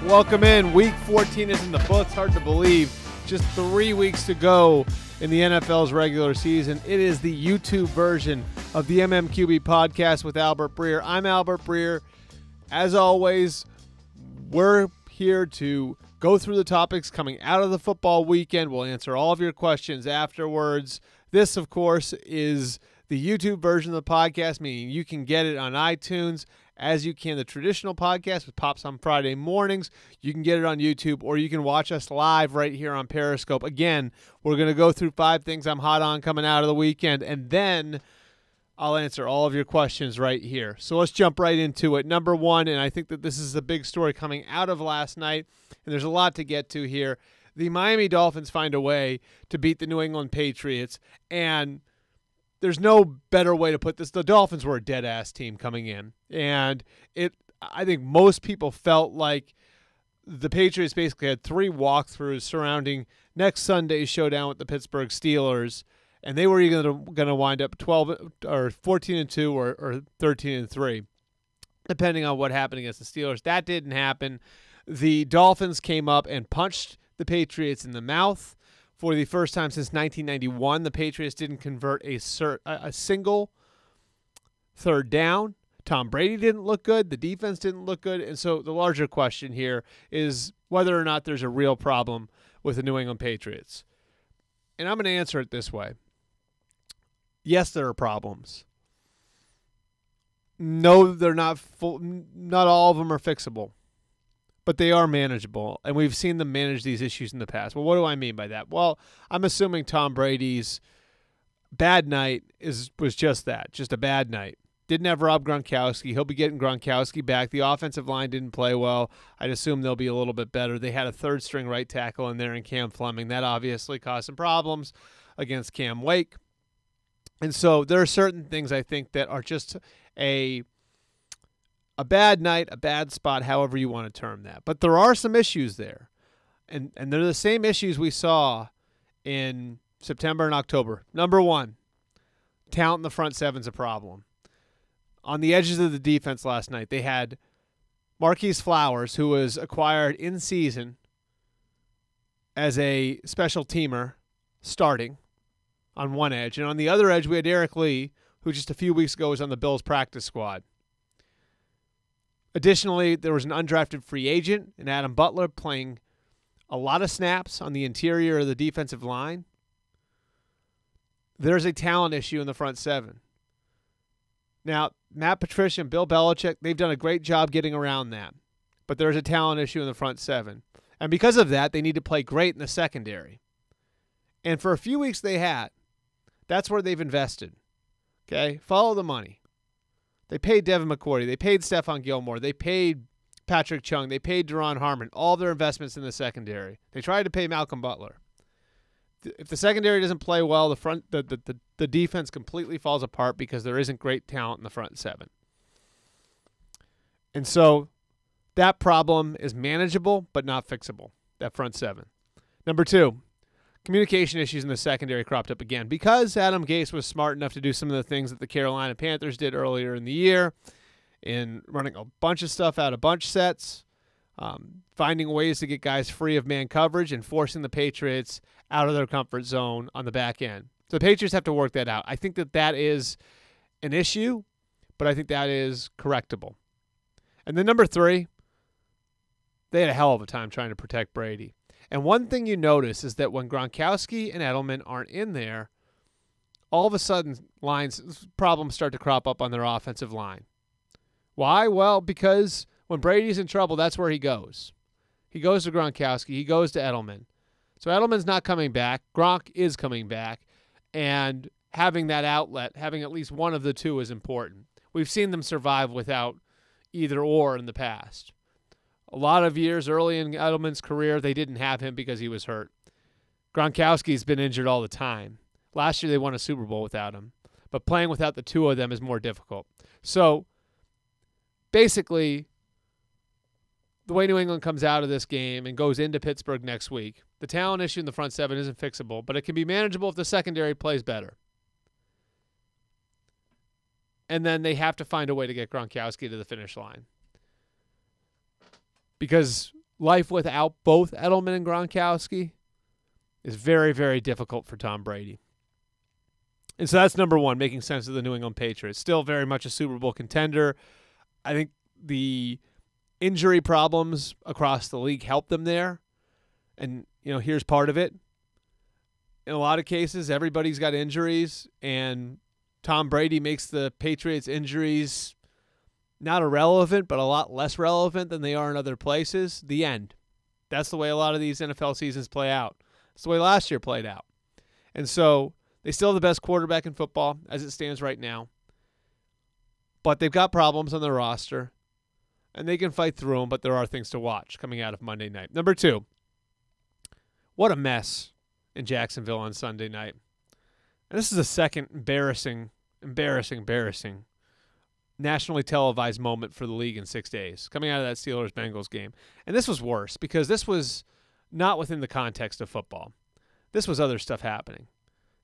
Welcome in. Week 14 is in the books. Hard to believe. Just 3 weeks to go in the NFL's regular season. It is the YouTube version of the MMQB podcast with Albert Breer. I'm Albert Breer. As always, we're here to go through the topics coming out of the football weekend. We'll answer all of your questions afterwards. This, of course, is the YouTube version of the podcast, meaning you can get it on iTunes as you can the traditional podcast, which pops on Friday mornings. You can get it on YouTube, or you can watch us live right here on Periscope. Again, we're going to go through 5 things I'm hot on coming out of the weekend, and then I'll answer all of your questions right here. So let's jump right into it. Number one, and I think that this is a big story coming out of last night, and there's a lot to get to here. The Miami Dolphins find a way to beat the New England Patriots, and there's no better way to put this. The Dolphins were a dead-ass team coming in, and I think most people felt like the Patriots basically had 3 walkthroughs surrounding next Sunday's showdown with the Pittsburgh Steelers, and they were either going to wind up 12 or 14-2 or 13-3, depending on what happened against the Steelers. That didn't happen. The Dolphins came up and punched the Patriots in the mouth. For the first time since 1991, the Patriots didn't convert a single third down. Tom Brady didn't look good. The defense didn't look good. And so the larger question here is whether or not there's a real problem with the New England Patriots. And I'm going to answer it this way. Yes, there are problems. No, they're not full. Not all of them are fixable. But they are manageable, and we've seen them manage these issues in the past. Well, what do I mean by that? Well, I'm assuming Tom Brady's bad night was just that, just a bad night. Didn't have Rob Gronkowski. He'll be getting Gronkowski back. The offensive line didn't play well. I'd assume they'll be a little bit better. They had a third-string right tackle in there in Cam Fleming. That obviously caused some problems against Cam Wake. And so there are certain things I think that are just a bad night, a bad spot, however you want to term that. But there are some issues there. And they're the same issues we saw in September and October. Number one, talent in the front seven's a problem. On the edges of the defense last night, they had Marquise Flowers, who was acquired in season as a special teamer, starting on one edge. And on the other edge, we had Eric Lee, who just a few weeks ago was on the Bills practice squad. Additionally, there was an undrafted free agent in Adam Butler playing a lot of snaps on the interior of the defensive line. There's a talent issue in the front seven. Now, Matt Patricia and Bill Belichick, they've done a great job getting around that. But there's a talent issue in the front seven. And because of that, they need to play great in the secondary. And for a few weeks they had. That's where they've invested. Okay? Follow the money. They paid Devin McCourty. They paid Stephon Gilmore. They paid Patrick Chung. They paid Deron Harmon. All their investments in the secondary. They tried to pay Malcolm Butler. If the secondary doesn't play well, the defense completely falls apart because there isn't great talent in the front seven. And so that problem is manageable but not fixable, that front seven. Number two, communication issues in the secondary cropped up again because Adam Gase was smart enough to do some of the things that the Carolina Panthers did earlier in the year in running a bunch of stuff out of bunch sets, finding ways to get guys free of man coverage and forcing the Patriots out of their comfort zone on the back end. So the Patriots have to work that out. I think that is an issue, but I think that is correctable. And then number 3, they had a hell of a time trying to protect Brady. And one thing you notice is that when Gronkowski and Edelman aren't in there, all of a sudden problems start to crop up on their offensive line. Why? Well, because when Brady's in trouble, that's where he goes. He goes to Gronkowski. He goes to Edelman. So Edelman's not coming back. Gronk is coming back. And having that outlet, having at least one of the two is important. We've seen them survive without either or in the past. A lot of years early in Edelman's career, they didn't have him because he was hurt. Gronkowski's been injured all the time. Last year they won a Super Bowl without him. But playing without the two of them is more difficult. So basically, the way New England comes out of this game and goes into Pittsburgh next week, the talent issue in the front seven isn't fixable, but it can be manageable if the secondary plays better. And then they have to find a way to get Gronkowski to the finish line. Because life without both Edelman and Gronkowski is very, very difficult for Tom Brady. And so that's number one, making sense of the New England Patriots. Still very much a Super Bowl contender. I think the injury problems across the league help them there. And, here's part of it. In a lot of cases, everybody's got injuries, and Tom Brady makes the Patriots' injuries not irrelevant, but a lot less relevant than they are in other places. The end. That's the way a lot of these NFL seasons play out. That's the way last year played out. And so they still have the best quarterback in football as it stands right now. But they've got problems on their roster, and they can fight through them, but there are things to watch coming out of Monday night. Number two, what a mess in Jacksonville on Sunday night. And this is the second embarrassing nationally televised moment for the league in 6 days, coming out of that Steelers-Bengals game. And this was worse because this was not within the context of football. This was other stuff happening.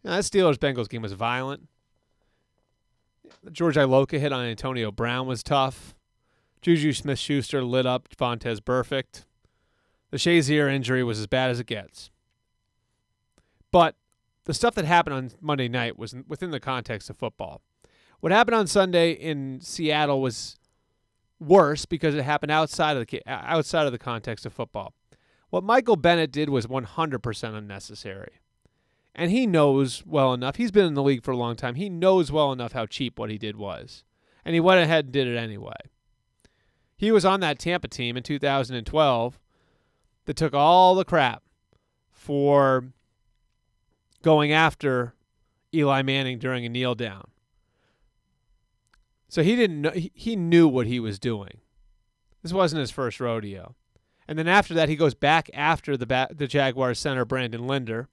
That Steelers-Bengals game was violent. The George Iloka hit on Antonio Brown was tough. Juju Smith-Schuster lit up Vontaze Burfict. The Shazier injury was as bad as it gets. But the stuff that happened on Monday night was within the context of football. What happened on Sunday in Seattle was worse because it happened outside of the context of football. What Michael Bennett did was 100% unnecessary. And he knows well enough. He's been in the league for a long time. He knows well enough how cheap what he did was. And he went ahead and did it anyway. He was on that Tampa team in 2012 that took all the crap for going after Eli Manning during a kneel down. So he didn't know, he knew what he was doing. This wasn't his first rodeo. And then after that, he goes back after the Jaguars center, Brandon Linder,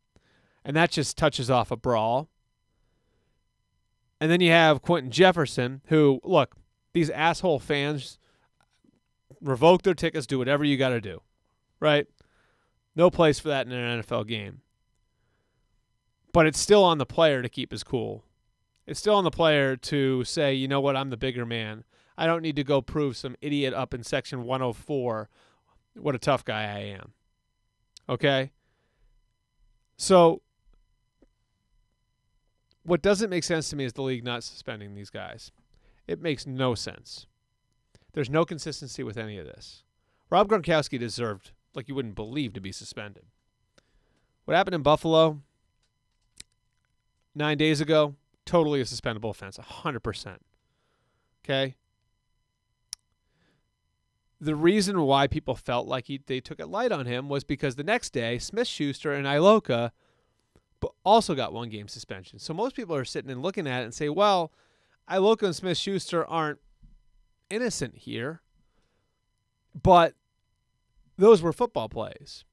and that just touches off a brawl. And then you have Quinton Jefferson, who, look, these asshole fans revoke their tickets, do whatever you got to do, right? No place for that in an NFL game. But it's still on the player to keep his cool. It's still on the player to say, you know what, I'm the bigger man. I don't need to go prove some idiot up in Section 104 what a tough guy I am. Okay? So, what doesn't make sense to me is the league not suspending these guys. It makes no sense. There's no consistency with any of this. Rob Gronkowski deserved, like you wouldn't believe, to be suspended. What happened in Buffalo 9 days ago, totally a suspendable offense, 100%. Okay? The reason why people felt like they took it light on him was because the next day, Smith-Schuster and Iloka also got 1 game suspension. So most people are sitting and looking at it and say, well, Iloka and Smith-Schuster aren't innocent here, but those were football plays.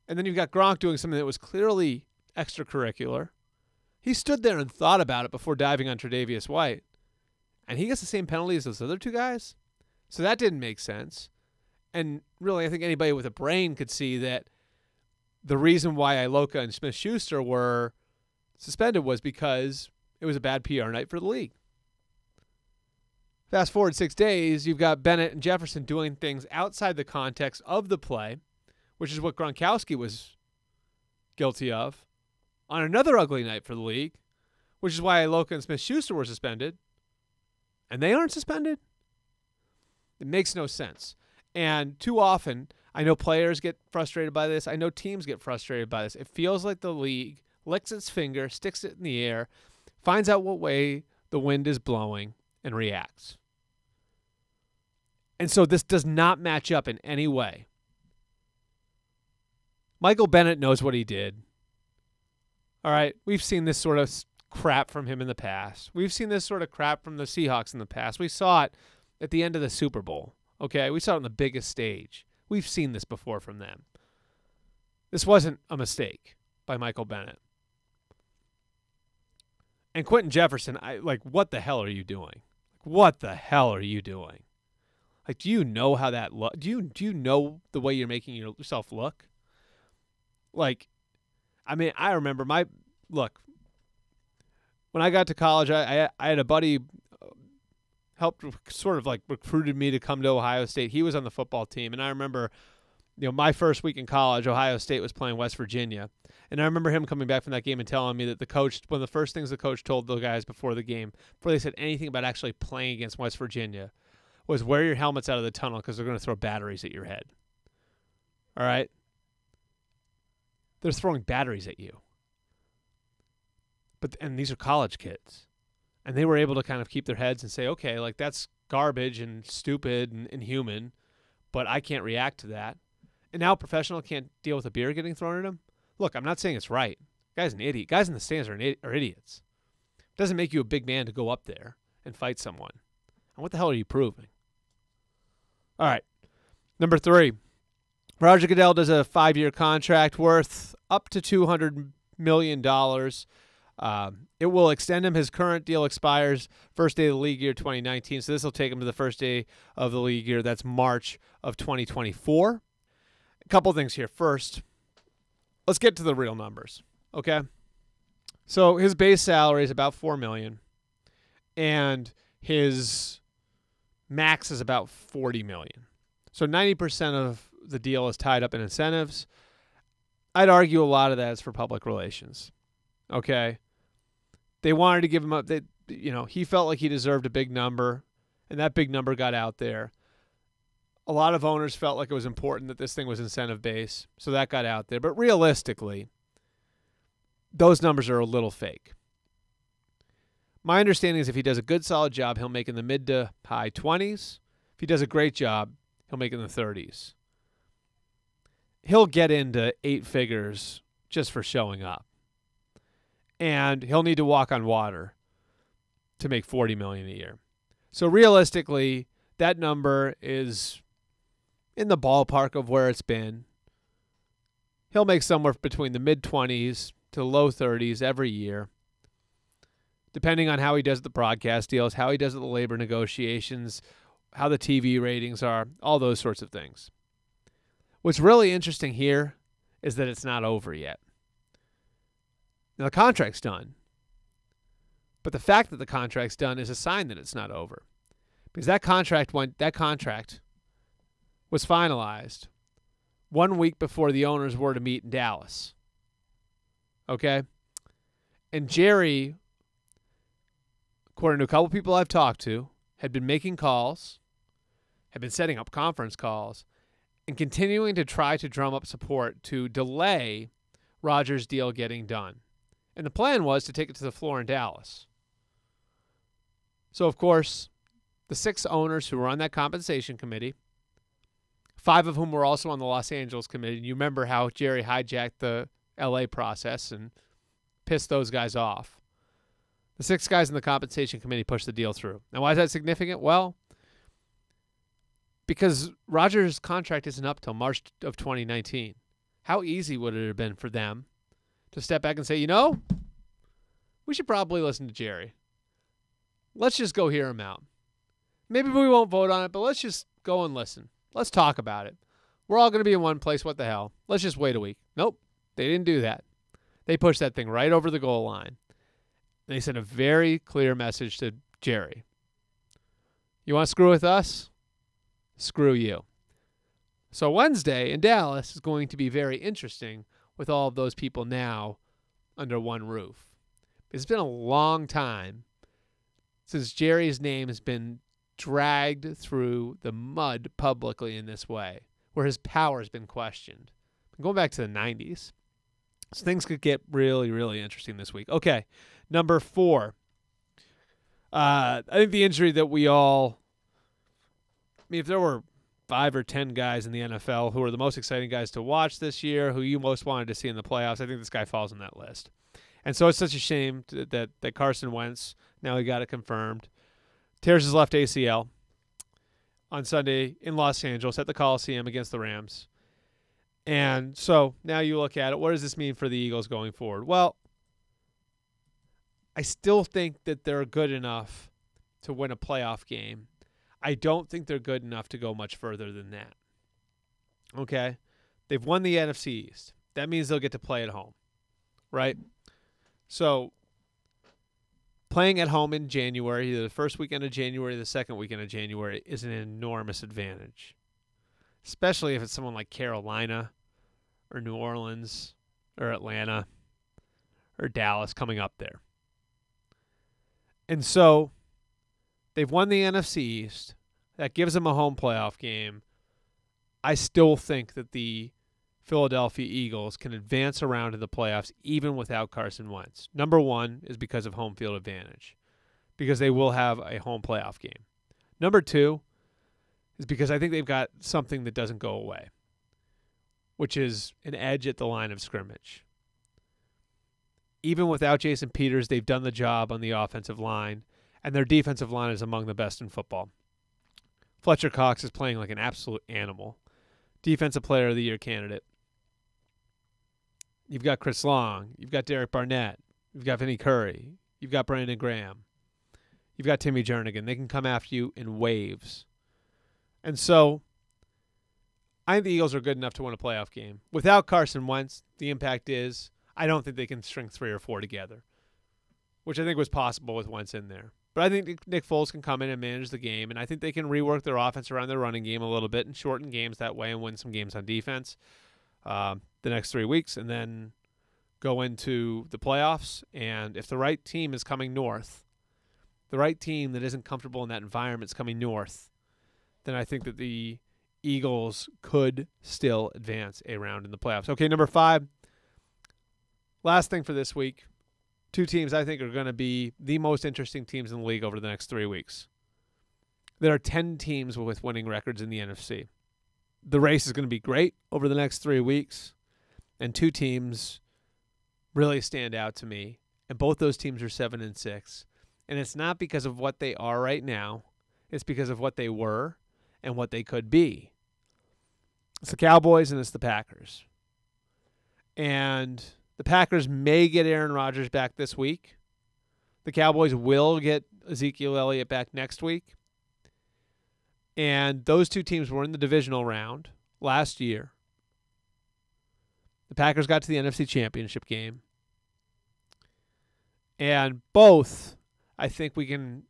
And then you've got Gronk doing something that was clearly extracurricular. He stood there and thought about it before diving on Tre'Davious White, and he gets the same penalty as those other 2 guys. So that didn't make sense. And really, I think anybody with a brain could see that the reason why Iloka and Smith-Schuster were suspended was because it was a bad PR night for the league. Fast forward 6 days, you've got Bennett and Jefferson doing things outside the context of the play, which is what Gronkowski was guilty of, on another ugly night for the league, which is why Iloka and Smith-Schuster were suspended, and they aren't suspended. It makes no sense. And too often, I know players get frustrated by this. I know teams get frustrated by this. It feels like the league licks its finger, sticks it in the air, finds out what way the wind is blowing, and reacts. And so this does not match up in any way. Michael Bennett knows what he did. All right, we've seen this sort of crap from him in the past. We've seen this sort of crap from the Seahawks in the past. We saw it at the end of the Super Bowl. Okay, we saw it on the biggest stage. We've seen this before from them. This wasn't a mistake by Michael Bennett. And Quinton Jefferson, what the hell are you doing? What the hell are you doing? Do you know how that look? Do you know the way you're making yourself look? I remember when I got to college, I had a buddy helped sort of recruited me to come to Ohio State. He was on the football team, and I remember my first week in college, Ohio State was playing West Virginia. And I remember him coming back from that game and telling me that one of the first things the coach told the guys before the game, before they said anything about actually playing against West Virginia, was wear your helmets out of the tunnel because they're going to throw batteries at your head. All right? They're throwing batteries at you. And these are college kids. And they were able to kind of keep their heads and say, okay, like that's garbage and stupid and inhuman, but I can't react to that. And now a professional can't deal with a beer getting thrown at him? Look, I'm not saying it's right. Guy's an idiot. Guys in the stands are idiots. It doesn't make you a big man to go up there and fight someone. And what the hell are you proving? All right. Number 3. Roger Goodell does a 5-year contract worth up to $200 million. It will extend him. His current deal expires first day of the league year 2019. So this will take him to the first day of the league year. That's March of 2024. A couple things here. First, let's get to the real numbers, okay? So his base salary is about $4 million, and his max is about $40 million. So 90% of the deal is tied up in incentives. I'd argue a lot of that is for public relations, okay? They wanted to give him up. He felt like he deserved a big number, and that big number got out there. A lot of owners felt like it was important that this thing was incentive-based, so that got out there. But realistically, those numbers are a little fake. My understanding is if he does a good, solid job, he'll make in the mid to high 20s. If he does a great job, he'll make in the 30s. He'll get into 8 figures just for showing up. And he'll need to walk on water to make $40 million a year. So realistically, that number is in the ballpark of where it's been. He'll make somewhere between the mid-20s to low 30s every year, depending on how he does the broadcast deals, how he does the labor negotiations, how the TV ratings are, all those sorts of things. What's really interesting here is that it's not over yet. Now, the contract's done. But the fact that the contract's done is a sign that it's not over. Because that contract was finalized 1 week before the owners were to meet in Dallas. Okay? And Jerry, according to a couple people I've talked to, had been making calls, had been setting up conference calls, and continuing to try to drum up support to delay Rodgers' deal getting done. And the plan was to take it to the floor in Dallas. So, of course, the 6 owners who were on that compensation committee, 5 of whom were also on the Los Angeles committee. And you remember how Jerry hijacked the LA process and pissed those guys off. The 6 guys in the compensation committee pushed the deal through. Now, why is that significant? Well, because Rodgers' contract isn't up till March of 2019. How easy would it have been for them to step back and say, we should probably listen to Jerry. Let's just go hear him out. Maybe we won't vote on it, but let's just go and listen. Let's talk about it. We're all going to be in one place. What the hell? Let's just wait a week. Nope. They didn't do that. They pushed that thing right over the goal line. And they sent a very clear message to Jerry. You want to screw with us? Screw you. So Wednesday in Dallas is going to be very interesting with all of those people now under one roof. It's been a long time since Jerry's name has been dragged through the mud publicly in this way, where his power has been questioned. Going back to the 90s. So things could get really, really interesting this week. Okay, number 4. I think the injury that if there were 5 or 10 guys in the NFL who are the most exciting guys to watch this year, who you most wanted to see in the playoffs, I think this guy falls on that list. And so it's such a shame that Carson Wentz, now he got it confirmed, tears his left ACL on Sunday in Los Angeles at the Coliseum against the Rams. And so now you look at it, what does this mean for the Eagles going forward? Well, I still think that they're good enough to win a playoff game. I don't think they're good enough to go much further than that. Okay? They've won the NFC East. That means they'll get to play at home, right? So playing at home in January, either the first weekend of January or the second weekend of January, is an enormous advantage. especially if it's someone like Carolina or New Orleans or Atlanta or Dallas coming up there. And so they've won the NFC East. That gives them a home playoff game. I still think that the Philadelphia Eagles can advance around to the playoffs even without Carson Wentz. Number one is because of home field advantage, because they will have a home playoff game. Number two is because I think they've got something that doesn't go away, which is an edge at the line of scrimmage. Even without Jason Peters, they've done the job on the offensive line, and their defensive line is among the best in football. Fletcher Cox is playing like an absolute animal. Defensive Player of the Year candidate. You've got Chris Long. You've got Derek Barnett. You've got Vinnie Curry. You've got Brandon Graham. You've got Timmy Jernigan. They can come after you in waves. And so I think the Eagles are good enough to win a playoff game. Without Carson Wentz, the impact is I don't think they can string 3 or 4 together, which I think was possible with Wentz in there. But I think Nick Foles can come in and manage the game, and I think they can rework their offense around their running game a little bit and shorten games that way and win some games on defense the next 3 weeks, and then go into the playoffs. And if the right team is coming north, the right team that isn't comfortable in that environment is coming north, then I think that the Eagles could still advance a round in the playoffs. Okay, number 5. Last thing for this week. 2 teams I think are going to be the most interesting teams in the league over the next 3 weeks. There are 10 teams with winning records in the NFC. The race is going to be great over the next 3 weeks, and 2 teams really stand out to me, and both those teams are 7-6. And it's not because of what they are right now. It's because of what they were and what they could be. It's the Cowboys and it's the Packers. And the Packers may get Aaron Rodgers back this week. The Cowboys will get Ezekiel Elliott back next week. And those 2 teams were in the divisional round last year. The Packers got to the NFC Championship game. And both, I think we can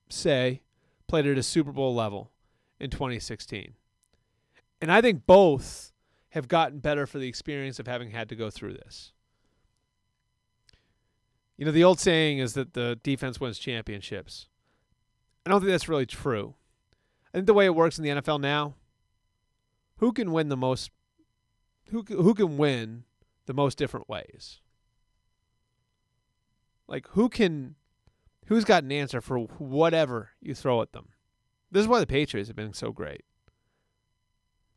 say, played at a Super Bowl level in 2016. And I think both have gotten better for the experience of having had to go through this. You know, the old saying is that the defense wins championships. I don't think that's really true. I think the way it works in the NFL now, who can win the most different ways? Like who's got an answer for whatever you throw at them? This is why the Patriots have been so great.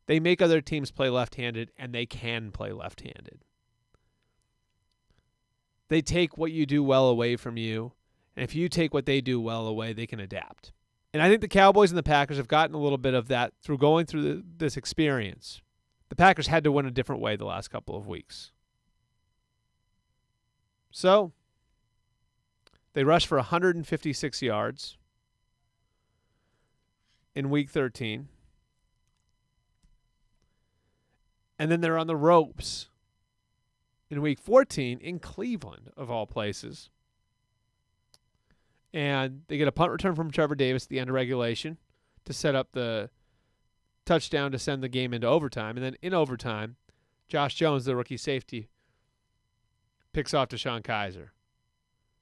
They make other teams play left-handed, and they can play left-handed. They take what you do well away from you, and if you take what they do well away, they can adapt. And I think the Cowboys and the Packers have gotten a little bit of that through going through this experience. The Packers had to win a different way the last couple of weeks. So they rushed for 156 yards in Week 13. And then they're on the ropes in Week 14 in Cleveland, of all places. And they get a punt return from Trevor Davis at the end of regulation to set up the touchdown to send the game into overtime. And then in overtime, Josh Jones, the rookie safety, picks off Deshaun Kaiser.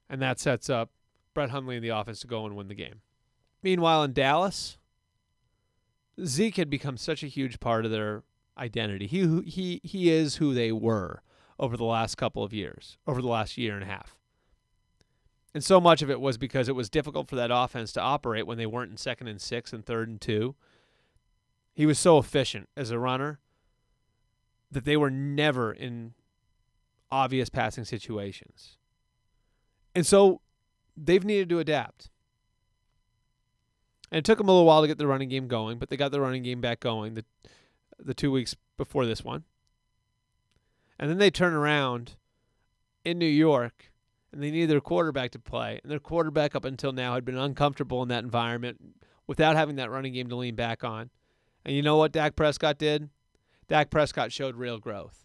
And that sets up Brett Hundley in the offense to go and win the game. Meanwhile, in Dallas, Zeke had become such a huge part of their identity. He is who they were over the last couple of years, over the last year and a half. And so much of it was because it was difficult for that offense to operate when they weren't in 2nd and 6 and 3rd and 2. He was so efficient as a runner that they were never in obvious passing situations. And so they've needed to adapt. And it took them a little while to get the running game going, but they got the running game back going the 2 weeks before this one. And then they turn around in New York, and they needed their quarterback to play. And their quarterback up until now had been uncomfortable in that environment without having that running game to lean back on. And you know what Dak Prescott did? Dak Prescott showed real growth.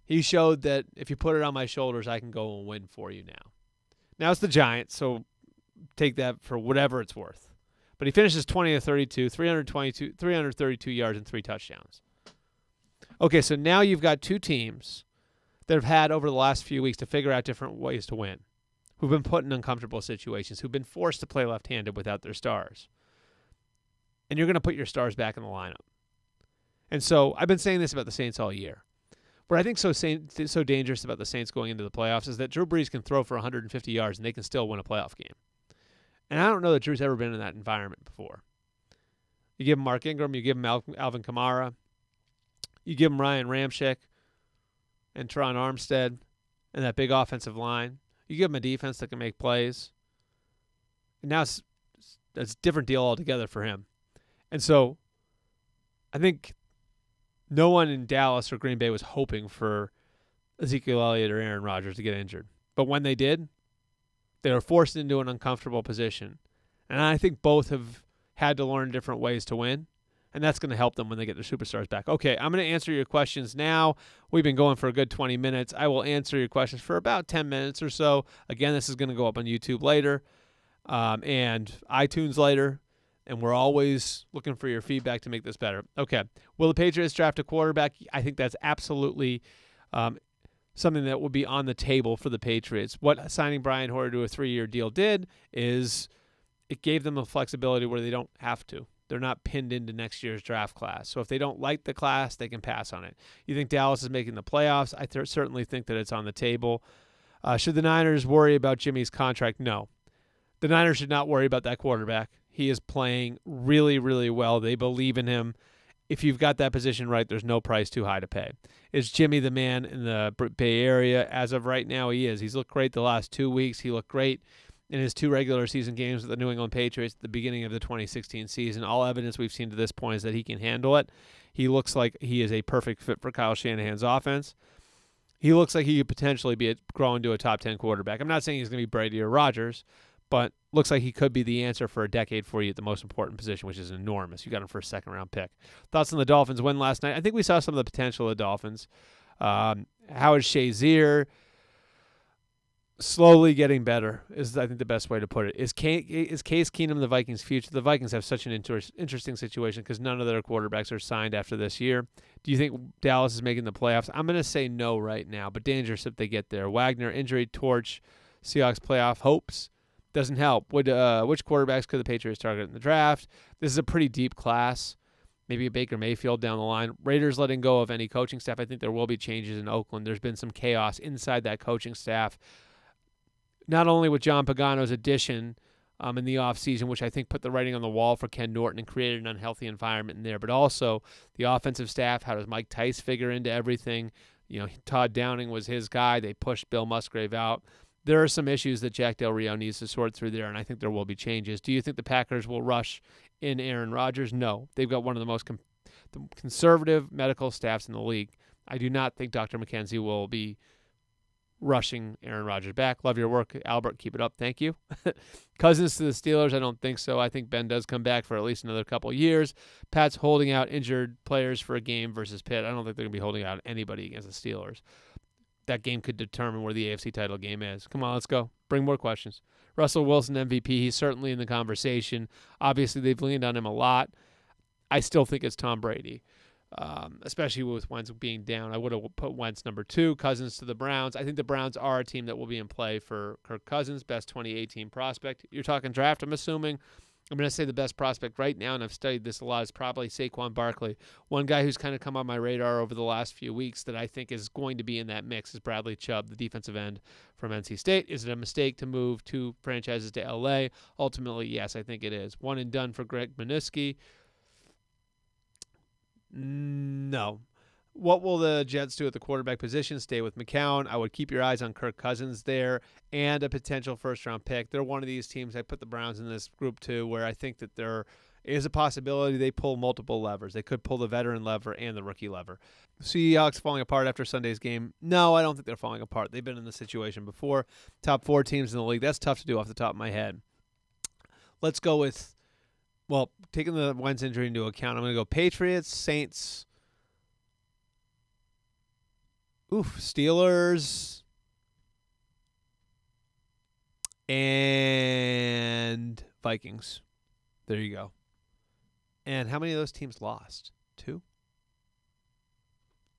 He showed that if you put it on my shoulders, I can go and win for you now. Now it's the Giants, so take that for whatever it's worth. But he finishes 20 of 32, 332 yards and 3 touchdowns. Okay, so now you've got two teams that have had over the last few weeks to figure out different ways to win, who've been put in uncomfortable situations, who've been forced to play left-handed without their stars. And you're going to put your stars back in the lineup. And so I've been saying this about the Saints all year. What I think so dangerous about the Saints going into the playoffs is that Drew Brees can throw for 150 yards and they can still win a playoff game. And I don't know that Drew's ever been in that environment before. You give him Mark Ingram, you give him Alvin Kamara, you give him Ryan Ramczyk and Teron Armstead and that big offensive line. You give him a defense that can make plays. And now it's a different deal altogether for him. And so I think no one in Dallas or Green Bay was hoping for Ezekiel Elliott or Aaron Rodgers to get injured. But when they did, they were forced into an uncomfortable position. And I think both have had to learn different ways to win. And that's going to help them when they get their superstars back. Okay, I'm going to answer your questions now. We've been going for a good 20 minutes. I will answer your questions for about 10 minutes or so. Again, this is going to go up on YouTube later and iTunes later. And we're always looking for your feedback to make this better. Okay, will the Patriots draft a quarterback? I think that's absolutely something that will be on the table for the Patriots. What signing Brian Hoyer to a 3-year deal did is it gave them a flexibility where they don't have to. They're not pinned into next year's draft class. So if they don't like the class, they can pass on it. You think Dallas is making the playoffs? I certainly think that it's on the table. Should the Niners worry about Jimmy's contract? No. The Niners should not worry about that quarterback. He is playing really, really well. They believe in him. If you've got that position right, there's no price too high to pay. Is Jimmy the man in the Bay Area? As of right now, he is. He's looked great the last 2 weeks. He looked great in his 2 regular season games with the New England Patriots at the beginning of the 2016 season. All evidence we've seen to this point is that he can handle it. He looks like he is a perfect fit for Kyle Shanahan's offense. He looks like he could potentially be growing to a top 10 quarterback. I'm not saying he's going to be Brady or Rodgers, but looks like he could be the answer for a decade for you at the most important position, which is enormous. You got him for a second-round pick. Thoughts on the Dolphins' win last night? I think we saw some of the potential of the Dolphins. Howard Shazier slowly getting better is, I think, the best way to put it. Is Case Keenum the Vikings' future? The Vikings have such an interesting situation because none of their quarterbacks are signed after this year. Do you think Dallas is making the playoffs? I'm going to say no right now, but dangerous if they get there. Wagner, injury, torch, Seahawks playoff hopes. Doesn't help. Which quarterbacks could the Patriots target in the draft? This is a pretty deep class. Maybe a Baker Mayfield down the line. Raiders letting go of any coaching staff. I think there will be changes in Oakland. There's been some chaos inside that coaching staff. Not only with John Pagano's addition in the offseason, which I think put the writing on the wall for Ken Norton and created an unhealthy environment in there, but also the offensive staff. How does Mike Tice figure into everything? Todd Downing was his guy. They pushed Bill Musgrave out. There are some issues that Jack Del Rio needs to sort through there, and I think there will be changes. Do you think the Packers will rush in Aaron Rodgers? No. They've got one of the most conservative medical staffs in the league. I do not think Dr. McKenzie will be rushing Aaron Rodgers back. Love your work, Albert. Keep it up. Thank you. Cousins to the Steelers? I don't think so. I think Ben does come back for at least another couple of years. Pat's holding out injured players for a game versus Pitt. I don't think they're going to be holding out anybody against the Steelers. That game could determine where the AFC title game is. Come on, let's go. Bring more questions. Russell Wilson MVP. He's certainly in the conversation. Obviously, they've leaned on him a lot. I still think it's Tom Brady, especially with Wentz being down. I would have put Wentz number 2, Cousins to the Browns. I think the Browns are a team that will be in play for Kirk Cousins, best 2018 prospect. You're talking draft, I'm assuming. I'm going to say the best prospect right now, and I've studied this a lot, is probably Saquon Barkley. One guy who's kind of come on my radar over the last few weeks that I think is going to be in that mix is Bradley Chubb, the defensive end from NC State. Is it a mistake to move 2 franchises to L.A.? Ultimately, yes, I think it is. One and done for Greg Minuski. No. What will the Jets do at the quarterback position? Stay with McCown. I would keep your eyes on Kirk Cousins there and a potential first-round pick. They're one of these teams. I put the Browns in this group too, where I think that there is a possibility they pull multiple levers. They could pull the veteran lever and the rookie lever. Seahawks falling apart after Sunday's game? No, I don't think they're falling apart. They've been in this situation before. Top 4 teams in the league. That's tough to do off the top of my head. Let's go with, taking the Wentz injury into account, I'm going to go Patriots, Saints, Steelers, and Vikings. There you go. And how many of those teams lost? 2?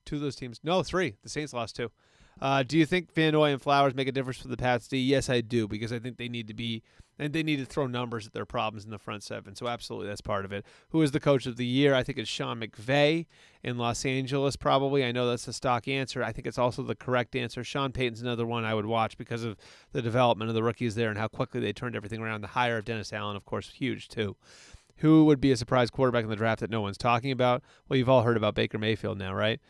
2 of those teams. No, 3. The Saints lost 2. Do you think Van Noy and Flowers make a difference for the Pats D? Yes, I do, because I think they need to be, and they need to throw numbers at their problems in the front seven. So absolutely, that's part of it. Who is the coach of the year? I think it's Sean McVay in Los Angeles, probably. I know that's a stock answer. I think it's also the correct answer. Sean Payton's another one I would watch because of the development of the rookies there and how quickly they turned everything around. The hire of Dennis Allen, of course, huge too. Who would be a surprise quarterback in the draft that no one's talking about? Well, you've all heard about Baker Mayfield now, right?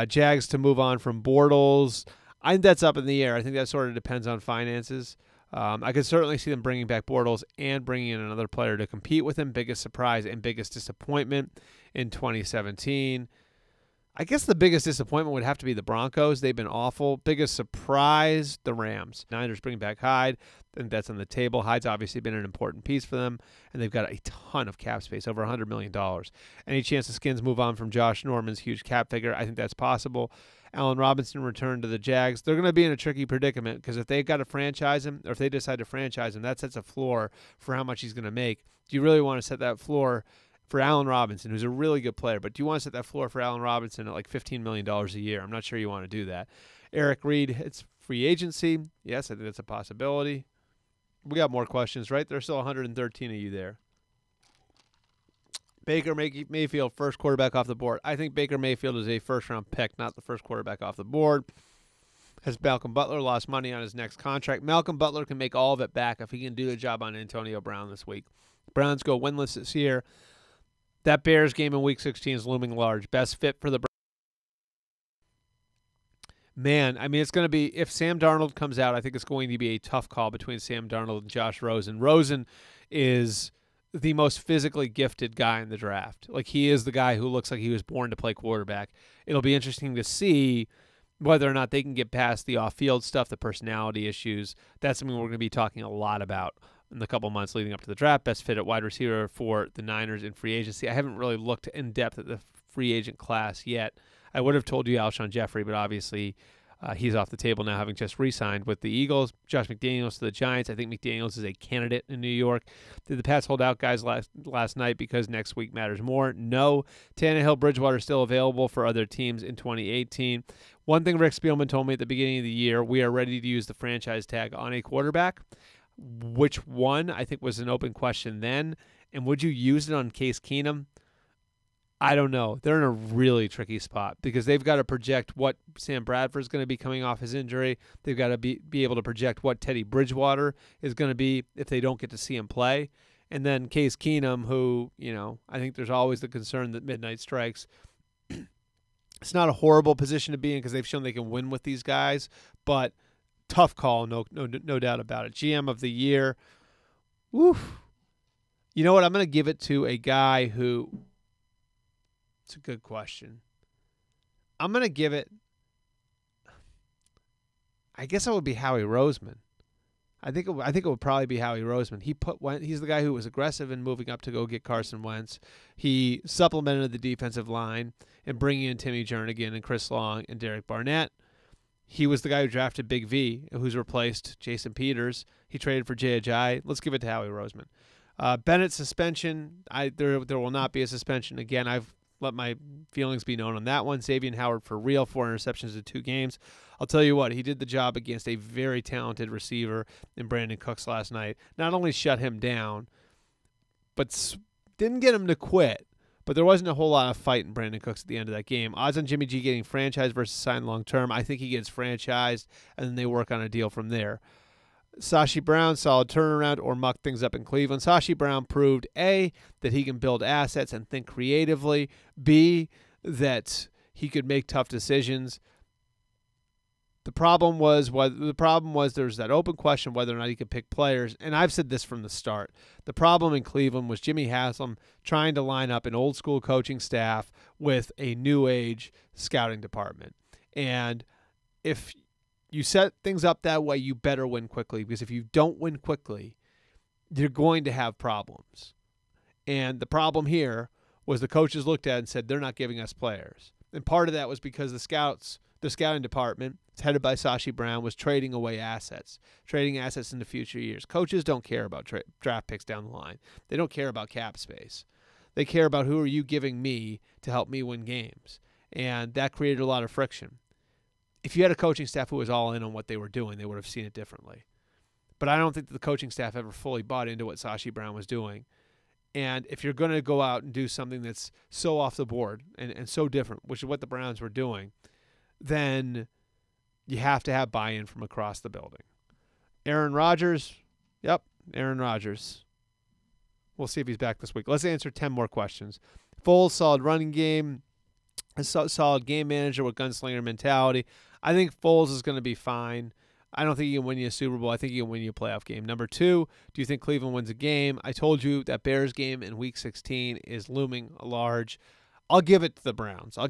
Jags to move on from Bortles. I think that's up in the air. I think that sort of depends on finances. I could certainly see them bringing back Bortles and bringing in another player to compete with him. Biggest surprise and biggest disappointment in 2017. I guess the biggest disappointment would have to be the Broncos. They've been awful. Biggest surprise, the Rams. Niners bring back Hyde. I think that's on the table. Hyde's obviously been an important piece for them, and they've got a ton of cap space, over $100 million. Any chance the Skins move on from Josh Norman's huge cap figure? I think that's possible. Allen Robinson returned to the Jags. They're going to be in a tricky predicament because if they've got to franchise him, or if they decide to franchise him, that sets a floor for how much he's going to make. Do you really want to set that floor for Allen Robinson, who's a really good player, but do you want to set that floor for Allen Robinson at like $15 million a year? I'm not sure you want to do that. Eric Reed, it's free agency. Yes, I think that's a possibility. We got more questions, right? There's still 113 of you there. Baker Mayfield, first quarterback off the board. I think Baker Mayfield is a first-round pick, not the first quarterback off the board. Has Malcolm Butler lost money on his next contract? Malcolm Butler can make all of it back if he can do the job on Antonio Brown this week. Browns go winless this year. That Bears game in Week 16 is looming large. Best fit for the Browns. Man, I mean, it's going to be, if Sam Darnold comes out, I think it's going to be a tough call between Sam Darnold and Josh Rosen. Rosen is the most physically gifted guy in the draft. Like, he is the guy who looks like he was born to play quarterback. It'll be interesting to see whether or not they can get past the off-field stuff, the personality issues. That's something we're going to be talking a lot about in the couple months leading up to the draft. Best fit at wide receiver for the Niners in free agency. I haven't really looked in depth at the free agent class yet. I would have told you Alshon Jeffrey, but obviously he's off the table now, having just re-signed with the Eagles. Josh McDaniels to the Giants. I think McDaniels is a candidate in New York. Did the Pats hold out guys last night because next week matters more? No. Tannehill, Bridgewater still available for other teams in 2018. One thing Rick Spielman told me at the beginning of the year, we are ready to use the franchise tag on a quarterback. Which one, I think, was an open question then. And would you use it on Case Keenum? I don't know. They're in a really tricky spot because they've got to project what Sam Bradford's going to be coming off his injury. They've got to be able to project what Teddy Bridgewater is going to be if they don't get to see him play. And then Case Keenum, who, I think there's always the concern that midnight strikes. It's not a horrible position to be in because they've shown they can win with these guys, but tough call, no doubt about it. GM of the year. Woof. You know what? I'm going to give it to a guy who... It's a good question. I'm going to give it... I guess it would be Howie Roseman. I think it would probably be Howie Roseman. He's the guy who was aggressive in moving up to go get Carson Wentz. He supplemented the defensive line and bringing in Timmy Jernigan and Chris Long and Derek Barnett. He was the guy who drafted Big V, who's replaced Jason Peters. He traded for Jay Ajayi. Let's give it to Howie Roseman. Bennett suspension. There will not be a suspension. Again, I've let my feelings be known on that one. Xavier Howard for real, 4 interceptions in 2 games. I'll tell you what, he did the job against a very talented receiver in Brandon Cooks last night. Not only shut him down, but didn't get him to quit. But there wasn't a whole lot of fight in Brandon Cooks at the end of that game. Odds on Jimmy G getting franchised versus signed long-term. I think he gets franchised, and then they work on a deal from there. Sashi Brown, solid turnaround or muck things up in Cleveland. Sashi Brown proved, A, that he can build assets and think creatively. B, that he could make tough decisions. The problem was there's that open question whether or not he could pick players, and I've said this from the start. The problem in Cleveland was Jimmy Haslam trying to line up an old-school coaching staff with a new-age scouting department. And if you set things up that way, you better win quickly, because if you don't win quickly, you're going to have problems. And the problem here was the coaches looked at it and said, they're not giving us players. And part of that was because the scouts, the scouting department, it's headed by Sashi Brown, was trading away assets, trading assets into future years. Coaches don't care about draft picks down the line. They don't care about cap space. They care about who are you giving me to help me win games. And that created a lot of friction. If you had a coaching staff who was all in on what they were doing, they would have seen it differently. But I don't think that the coaching staff ever fully bought into what Sashi Brown was doing. And if you're going to go out and do something that's so off the board and so different, which is what the Browns were doing, then you have to have buy-in from across the building. Aaron Rodgers, yep, Aaron Rodgers. We'll see if he's back this week. Let's answer 10 more questions. Foles, solid running game, a solid game manager with gunslinger mentality. I think Foles is going to be fine. I don't think he can win you a Super Bowl. I think he can win you a playoff game. Number 2, do you think Cleveland wins a game? I told you that Bears game in Week 16 is looming large. I'll give it to the Browns. I'll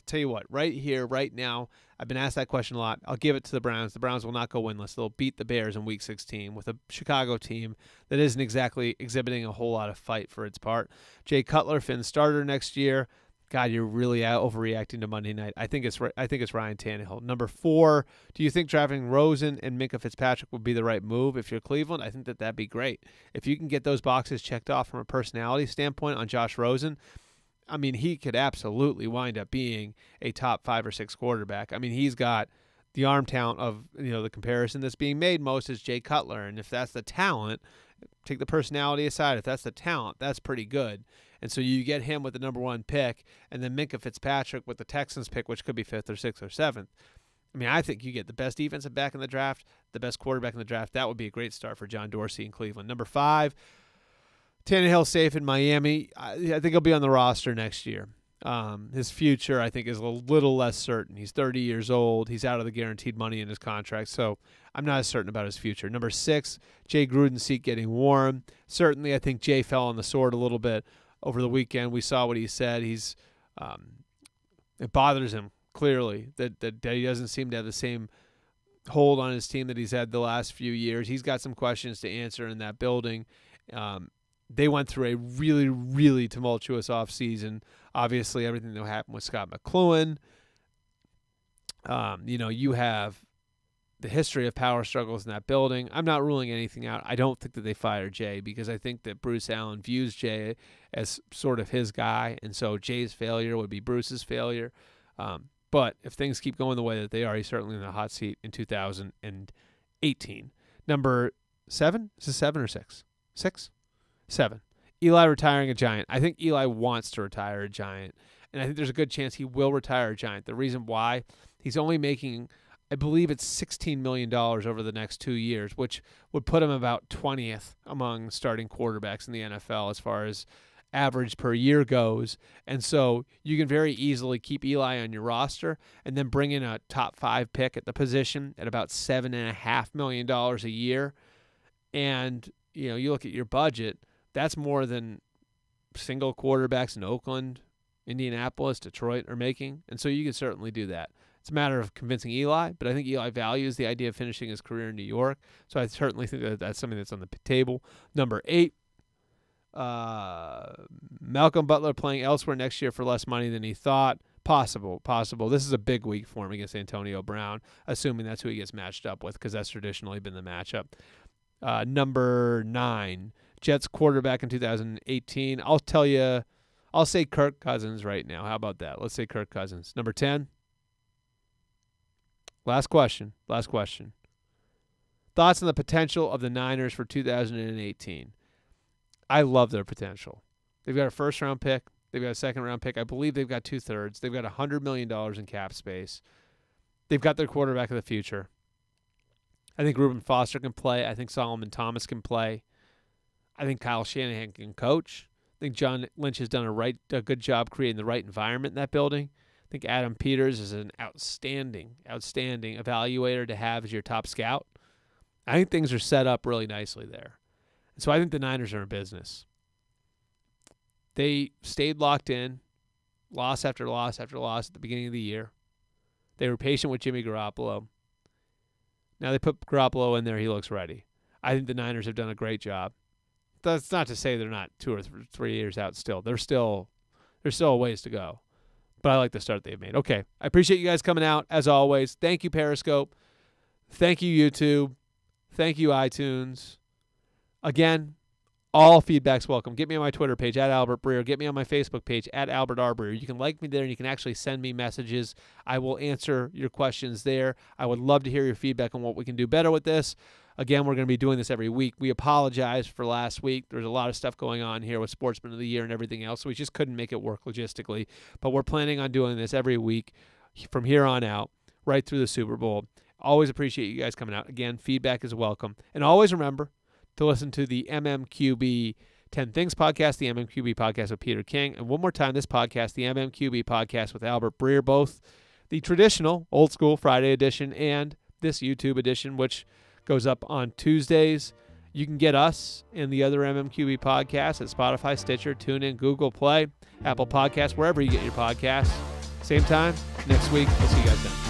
tell you what, right here, right now, I've been asked that question a lot. I'll give it to the Browns. The Browns will not go winless. They'll beat the Bears in Week 16 with a Chicago team that isn't exactly exhibiting a whole lot of fight for its part. Jay Cutler, Finn's starter next year. God, you're really overreacting to Monday night. I think it's Ryan Tannehill. Number 4, do you think drafting Rosen and Minkah Fitzpatrick would be the right move if you're Cleveland? I think that'd be great. If you can get those boxes checked off from a personality standpoint on Josh Rosen, I mean, he could absolutely wind up being a top 5 or 6 quarterback. I mean, he's got the arm talent of, the comparison that's being made most is Jay Cutler. And if that's the talent, take the personality aside, if that's the talent, that's pretty good. And so you get him with the number 1 pick, and then Minkah Fitzpatrick with the Texans pick, which could be 5th or 6th or 7th. I mean, I think you get the best defensive back in the draft, the best quarterback in the draft. That would be a great start for John Dorsey in Cleveland. Number 5, Tannehill safe in Miami. I think he'll be on the roster next year. His future, I think, is a little less certain. He's 30 years old. He's out of the guaranteed money in his contract, so I'm not as certain about his future. Number 6, Jay Gruden's seat getting warm. Certainly, I think Jay fell on the sword a little bit over the weekend. We saw what he said. It bothers him, clearly, that he doesn't seem to have the same hold on his team that he's had the last few years. He's got some questions to answer in that building. They went through a really, really tumultuous offseason. Obviously, everything that happened with Scott McCloughan. You have the history of power struggles in that building. I'm not ruling anything out. I don't think that they fire Jay because I think that Bruce Allen views Jay as sort of his guy, and so Jay's failure would be Bruce's failure. But if things keep going the way that they are, he's certainly in the hot seat in 2018. Number 7? Is it 7 or 6? 6? 7. Eli retiring a Giant. I think Eli wants to retire a Giant, and I think there's a good chance he will retire a Giant. The reason why, he's only making, I believe it's $16 million over the next 2 years, which would put him about 20th among starting quarterbacks in the NFL as far as average per year goes. And so you can very easily keep Eli on your roster and then bring in a top 5 pick at the position at about $7.5 million a year. And, you look at your budget, that's more than single quarterbacks in Oakland, Indianapolis, Detroit are making. And so you can certainly do that. It's a matter of convincing Eli, but I think Eli values the idea of finishing his career in New York. So I certainly think that that's something that's on the table. Number 8, Malcolm Butler playing elsewhere next year for less money than he thought. Possible. This is a big week for him against Antonio Brown, assuming that's who he gets matched up with, because that's traditionally been the matchup. Number 9, Jets quarterback in 2018. I'll say Kirk Cousins right now. How about that? Let's say Kirk Cousins. Number 10. Last question. Thoughts on the potential of the Niners for 2018? I love their potential. They've got a first-round pick. They've got a second-round pick. I believe they've got 2/3. They've got $100 million in cap space. They've got their quarterback of the future. I think Reuben Foster can play. I think Solomon Thomas can play. I think Kyle Shanahan can coach. I think John Lynch has done a good job creating the right environment in that building. I think Adam Peters is an outstanding evaluator to have as your top scout. I think things are set up really nicely there. So I think the Niners are in business. They stayed locked in, loss after loss after loss at the beginning of the year. They were patient with Jimmy Garoppolo. Now they put Garoppolo in there, he looks ready. I think the Niners have done a great job. That's not to say they're not 2 or 3 years out still. There's still a ways to go. But I like the start they've made. Okay, I appreciate you guys coming out, as always. Thank you, Periscope. Thank you, YouTube. Thank you, iTunes. Again, all feedback's welcome. Get me on my Twitter page, @AlbertBreer. Get me on my Facebook page, @AlbertRBreer. You can like me there, and you can actually send me messages. I will answer your questions there. I would love to hear your feedback on what we can do better with this. Again, we're going to be doing this every week. We apologize for last week. There's a lot of stuff going on here with Sportsman of the Year and everything else, so we just couldn't make it work logistically. But we're planning on doing this every week from here on out, right through the Super Bowl. Always appreciate you guys coming out. Again, feedback is welcome. And always remember to listen to the MMQB 10 Things podcast, the MMQB podcast with Peter King. And one more time, this podcast, the MMQB podcast with Albert Breer, both the traditional, old school Friday edition and this YouTube edition, which goes up on Tuesdays. You can get us and the other MMQB podcasts at Spotify, Stitcher, TuneIn, Google Play, Apple Podcasts, wherever you get your podcasts. Same time next week. We'll see you guys then.